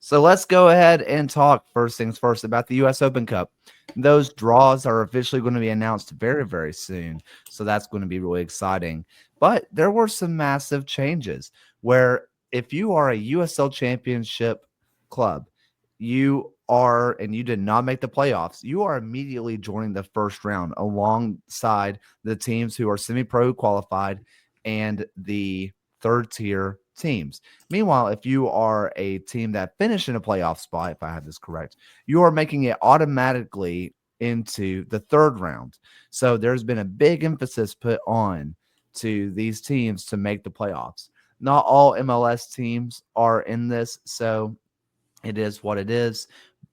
So let's go ahead and talk first things first about the U.S. Open Cup. Those draws are officially going to be announced very, very soon. So that's going to be really exciting. But there were some massive changes where if you are a USL Championship club, and you did not make the playoffs, you are immediately joining the first round alongside the teams who are semi-pro qualified and the third tier teams. Meanwhile, if you are a team that finished in a playoff spot, if I have this correct, you are making it automatically into the third round. So there's been a big emphasis put on to these teams to make the playoffs. Not all MLS teams are in this, so it is what it is.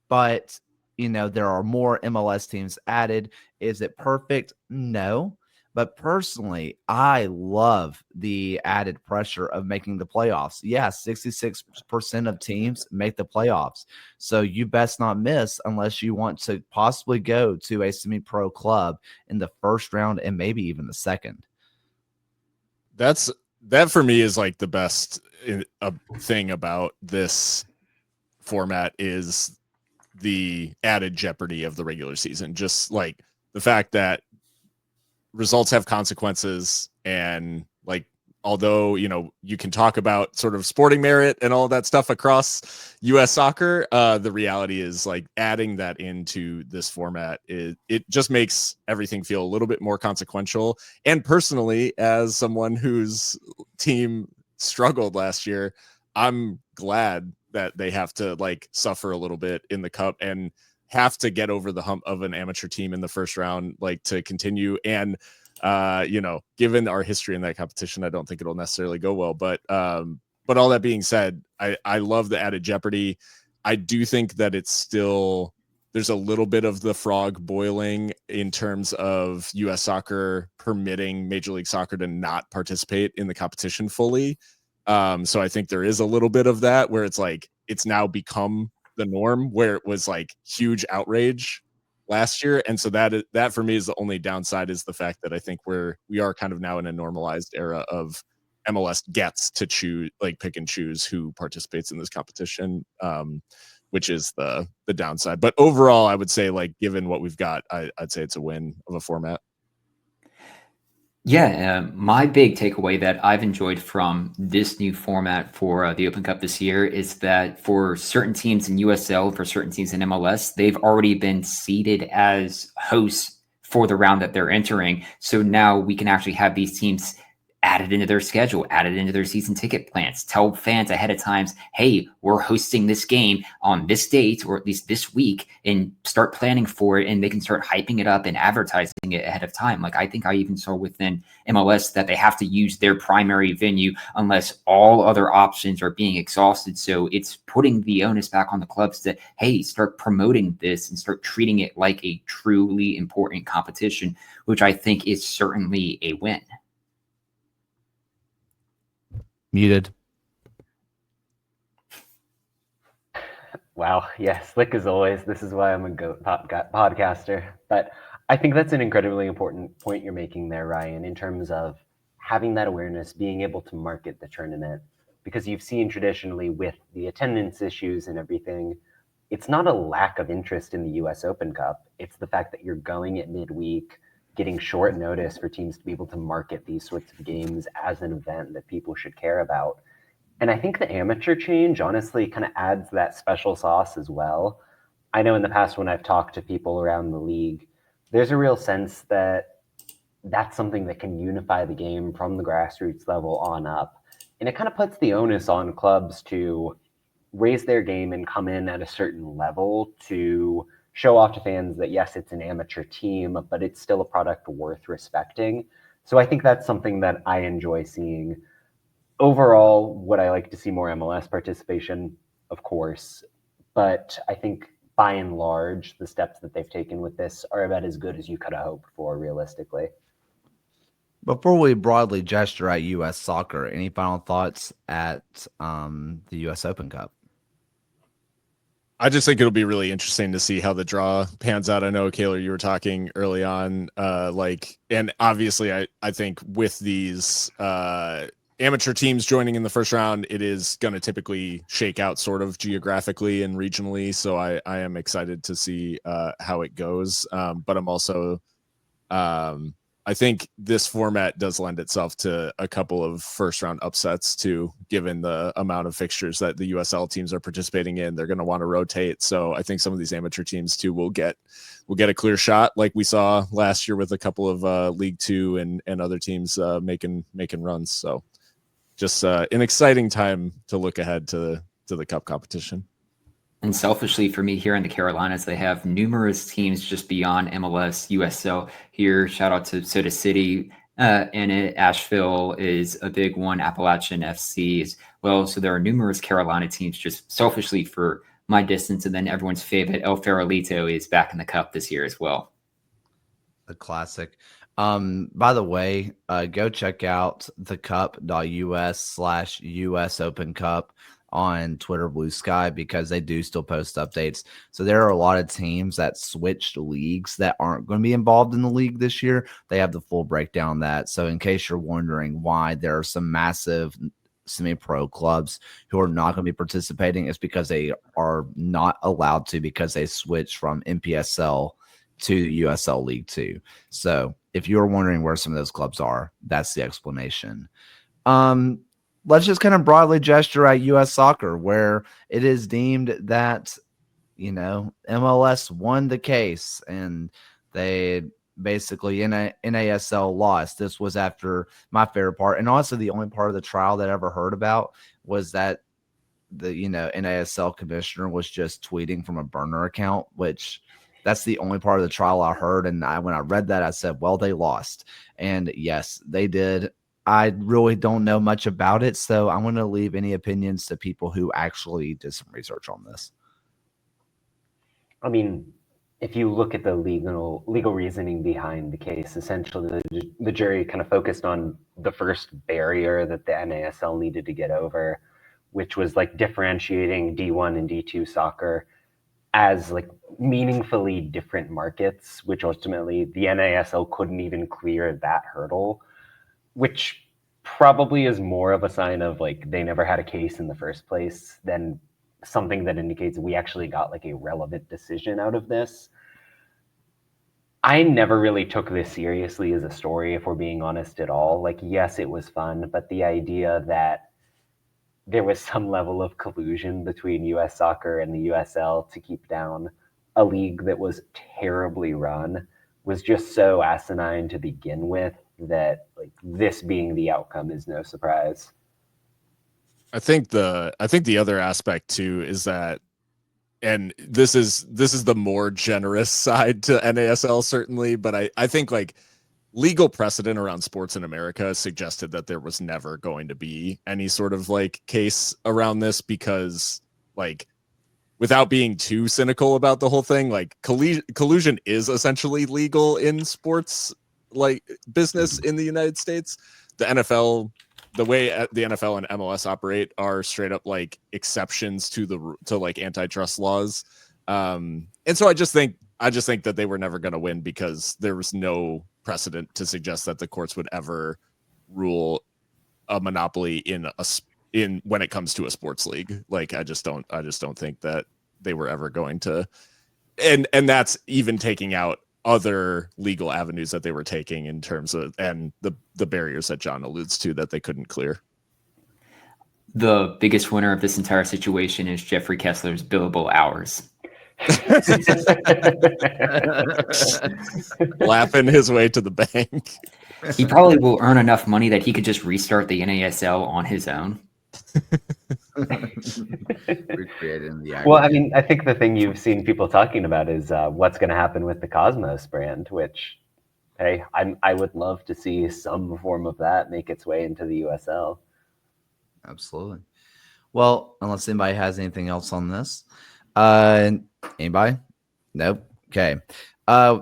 But, there are more MLS teams added. Is it perfect? No. But personally, I love the added pressure of making the playoffs. Yes, 66% of teams make the playoffs. So you best not miss unless you want to possibly go to a semi-pro club in the first round and maybe even the second. That for me is like the best thing about this format is the added jeopardy of the regular season. Just like the fact that results have consequences, and like, although, you can talk about sort of sporting merit and all that stuff across US soccer, the reality is like adding that into this format, it just makes everything feel a little bit more consequential. And personally, as someone whose team struggled last year, I'm glad that they have to like suffer a little bit in the cup and have to get over the hump of an amateur team in the first round, like to continue. And given our history in that competition, I don't think it'll necessarily go well. But all that being said, I love the added jeopardy. I do think that it's still, there's a little bit of the frog boiling in terms of US soccer permitting Major League Soccer to not participate in the competition fully. So I think there is a little bit of that where it's like, it's now become the norm, where it was like huge outrage last year. And so that for me is the only downside, is the fact that I think we are kind of now in a normalized era of MLS gets to choose, like pick and choose who participates in this competition, which is the downside. But overall, I would say, like, given what we've got, I'd say it's a win of a format. Yeah, my big takeaway that I've enjoyed from this new format for the Open Cup this year is that for certain teams in USL, for certain teams in MLS, they've already been seeded as hosts for the round that they're entering. So now we can actually have these teams added into their schedule, added into their season ticket plans, tell fans ahead of time, hey, we're hosting this game on this date, or at least this week, and start planning for it. And they can start hyping it up and advertising it ahead of time. Like, I think I even saw within MLS that they have to use their primary venue unless all other options are being exhausted. So it's putting the onus back on the clubs to, hey, start promoting this and start treating it like a truly important competition, which I think is certainly a win. Muted. Wow. Yeah, slick as always. This is why I'm a GOAT podcaster. But I think that's an incredibly important point you're making there, Ryan, in terms of having that awareness, being able to market the tournament. Because you've seen traditionally with the attendance issues and everything, it's not a lack of interest in the US Open Cup. It's the fact that you're going at midweek, getting short notice for teams to be able to market these sorts of games as an event that people should care about. And I think the amateur change honestly kind of adds that special sauce as well. I know in the past when I've talked to people around the league, there's a real sense that that's something that can unify the game from the grassroots level on up. And it kind of puts the onus on clubs to raise their game and come in at a certain level to show off to fans that, yes, it's an amateur team, but it's still a product worth respecting. So I think that's something that I enjoy seeing. Overall, would I like to see more MLS participation? Of course. But I think by and large, the steps that they've taken with this are about as good as you could have hoped for, realistically. Before we broadly gesture at U.S. soccer, any final thoughts at the U.S. Open Cup? I just think it'll be really interesting to see how the draw pans out. I know, Kaylor, you were talking early on, and obviously I think with these amateur teams joining in the first round, it is going to typically shake out sort of geographically and regionally. So I am excited to see how it goes. But I'm also, I think this format does lend itself to a couple of first round upsets too, given the amount of fixtures that the USL teams are participating in. They're going to want to rotate. So I think some of these amateur teams too will get a clear shot, like we saw last year with a couple of League Two and other teams making runs. So just an exciting time to look ahead to the cup competition. And selfishly for me here in the Carolinas, they have numerous teams just beyond MLS, USL here. Shout out to Soda City. And Asheville is a big one, Appalachian FC as well. So there are numerous Carolina teams just selfishly for my distance. And then everyone's favorite, El Farolito, is back in the cup this year as well. The classic. By the way, go check out thecup.us/US Open Cup on Twitter, Blue Sky, because they do still post updates. So there are a lot of teams that switched leagues that aren't going to be involved in the league this year. They have the full breakdown on that. So in case you're wondering why there are some massive semi-pro clubs who are not going to be participating, it's because they are not allowed to, because they switched from NPSL to USL League 2. So if you're wondering where some of those clubs are, that's the explanation. Let's just kind of broadly gesture at U.S. soccer, where it is deemed that, MLS won the case and they basically NASL lost. This was after my favorite part, and also the only part of the trial that I ever heard about was that the NASL commissioner was just tweeting from a burner account, which that's the only part of the trial I heard. And when I read that, I said, well, they lost. And yes, they did. I really don't know much about it, so I'm going to leave any opinions to people who actually did some research on this. I mean, if you look at the legal reasoning behind the case, essentially the jury kind of focused on the first barrier that the NASL needed to get over, which was like differentiating D1 and D2 soccer as like meaningfully different markets, which ultimately the NASL couldn't even clear that hurdle, which probably is more of a sign of like they never had a case in the first place than something that indicates we actually got like a relevant decision out of this. I never really took this seriously as a story, if we're being honest at all. Like, yes, it was fun, but the idea that there was some level of collusion between US soccer and the USL to keep down a league that was terribly run was just so asinine to begin with that like this being the outcome is no surprise. I think the other aspect too is that, and this is the more generous side to NASL certainly, but I think like legal precedent around sports in America suggested that there was never going to be any sort of like case around this, because like, without being too cynical about the whole thing, like collusion is essentially legal in sports like business in the United States. The NFL, the way the NFL and MLS operate are straight up like exceptions to like antitrust laws. And so I just think that they were never going to win, because there was no precedent to suggest that the courts would ever rule a monopoly in when it comes to a sports league. Like, I just don't think that they were ever going to, and that's even taking out other legal avenues that they were taking in terms of, and the barriers that John alludes to that they couldn't clear. The biggest winner of this entire situation is Jeffrey Kessler's billable hours. Laughing his way to the bank. He probably will earn enough money that he could just restart the NASL on his own. Recreating the Well, I mean, I think the thing you've seen people talking about is what's going to happen with the Cosmos brand, which, hey, I would love to see some form of that make its way into the USL. Absolutely. Well, unless anybody has anything else on this. Anybody? Nope. Okay.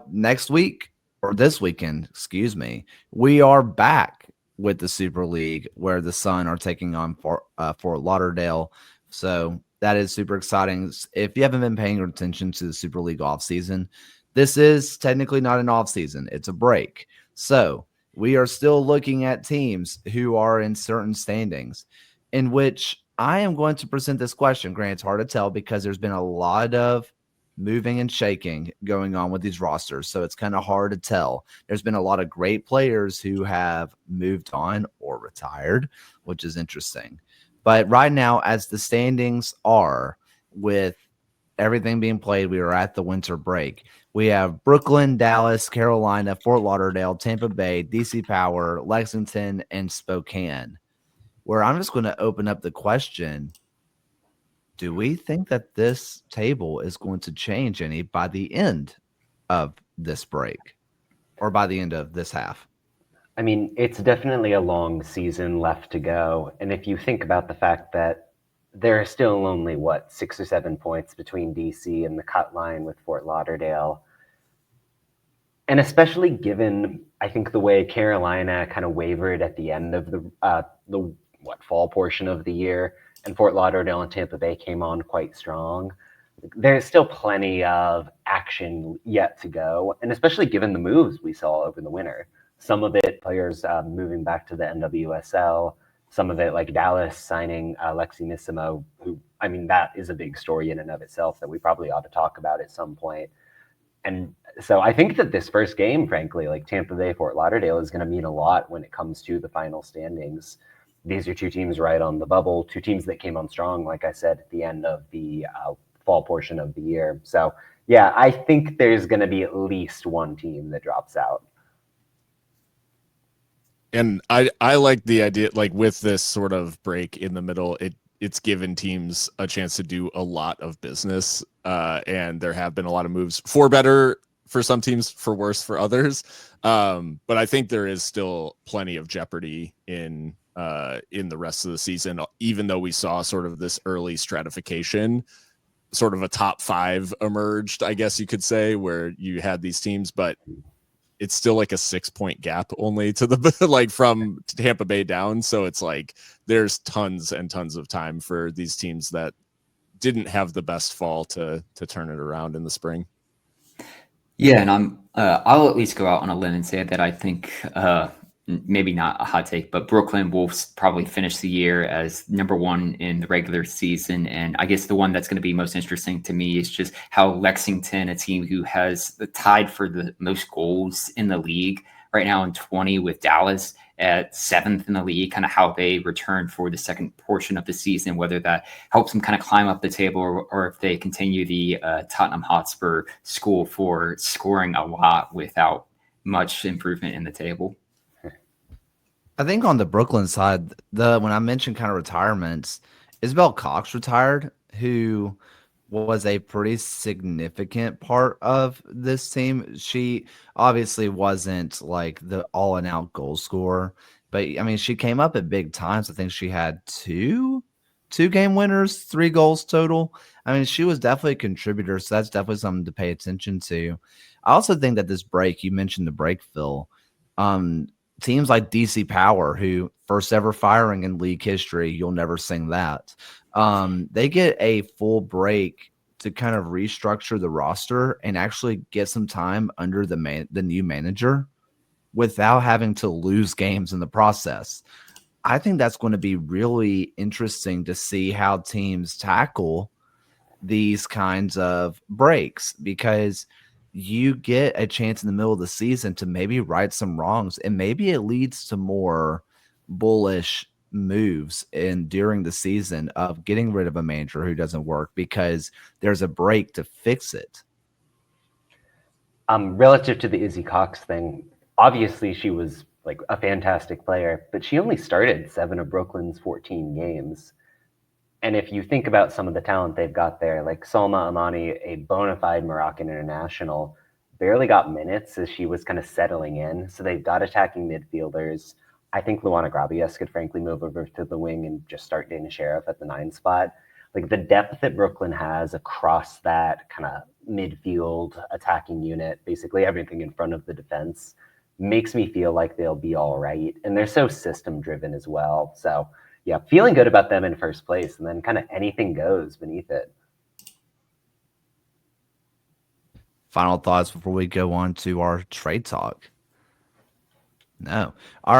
Next week, or this weekend, excuse me, we are back with the Super League, where the Sun are taking on Fort Lauderdale. So that is super exciting. If you haven't been paying attention to the Super League offseason, this is technically not an offseason. It's a break. So we are still looking at teams who are in certain standings, in which I am going to present this question. Grant, it's hard to tell because there's been a lot of moving and shaking going on with these rosters, so it's kind of hard to tell. There's been a lot of great players who have moved on or retired, which is interesting. But right now, as the standings are, with everything being played, we are at the winter break. We have Brooklyn, Dallas, Carolina, Fort Lauderdale, Tampa Bay, DC Power, Lexington, and Spokane. Where I'm just going to open up the question, do we think that this table is going to change any by the end of this break or by the end of this half? I mean, it's definitely a long season left to go. And if you think about the fact that there are still only, 6 or 7 points between DC and the cut line with Fort Lauderdale. And especially given, I think, the way Carolina kind of wavered at the end of the fall portion of the year, and Fort Lauderdale and Tampa Bay came on quite strong. There's still plenty of action yet to go, and especially given the moves we saw over the winter. Some of it players moving back to the NWSL, some of it like Dallas signing Lexi Nissimo, who, I mean, that is a big story in and of itself that we probably ought to talk about at some point. And so I think that this first game, frankly, like Tampa Bay, Fort Lauderdale, is going to mean a lot when it comes to the final standings. These are two teams right on the bubble, two teams that came on strong, like I said, at the end of the fall portion of the year. So, yeah, I think there's going to be at least one team that drops out. And I like the idea, like with this sort of break in the middle, it's given teams a chance to do a lot of business. And there have been a lot of moves for better for some teams, for worse for others. But I think there is still plenty of jeopardy in the rest of the season, even though we saw sort of this early stratification, sort of a top 5 emerged, I guess you could say, where you had these teams, but it's still like a 6-point gap only to the like from Tampa Bay down. So it's like there's tons and tons of time for these teams that didn't have the best fall to turn it around in the spring. Yeah, and I'll at least go out on a limb and say that I think maybe not a hot take, but Brooklyn will probably finish the year as number 1 in the regular season. And I guess the one that's going to be most interesting to me is just how Lexington, a team who has tied for the most goals in the league right now in 20 with Dallas at 7th in the league, kind of how they return for the second portion of the season, whether that helps them kind of climb up the table or if they continue the Tottenham Hotspur school for scoring a lot without much improvement in the table. I think on the Brooklyn side, when I mentioned kind of retirements, Isabel Cox retired, who was a pretty significant part of this team. She obviously wasn't like the all and out goal scorer, but I mean, she came up at big times. I think she had two game winners, 3 goals total. I mean, she was definitely a contributor, so that's definitely something to pay attention to. I also think that this break, you mentioned the break, Phil, teams like DC Power, who first ever firing in league history, you'll never sing that. They get a full break to kind of restructure the roster and actually get some time under the new manager without having to lose games in the process. I think that's going to be really interesting to see how teams tackle these kinds of breaks, because you get a chance in the middle of the season to maybe right some wrongs, and maybe it leads to more bullish moves during the season of getting rid of a manager who doesn't work because there's a break to fix it. Relative to the Izzy Cox thing, obviously she was like a fantastic player, but she only started 7 of Brooklyn's 14 games. And if you think about some of the talent they've got there, like Salma Amani, a bona fide Moroccan international, barely got minutes as she was kind of settling in. So they've got attacking midfielders. I think Luana Gravies could frankly move over to the wing and just start Dana Sheriff at the 9 spot. Like the depth that Brooklyn has across that kind of midfield attacking unit, basically everything in front of the defense, makes me feel like they'll be all right. And they're so system driven as well. So yeah, feeling good about them in first place, and then kind of anything goes beneath it. Final thoughts before we go on to our trade talk. No. All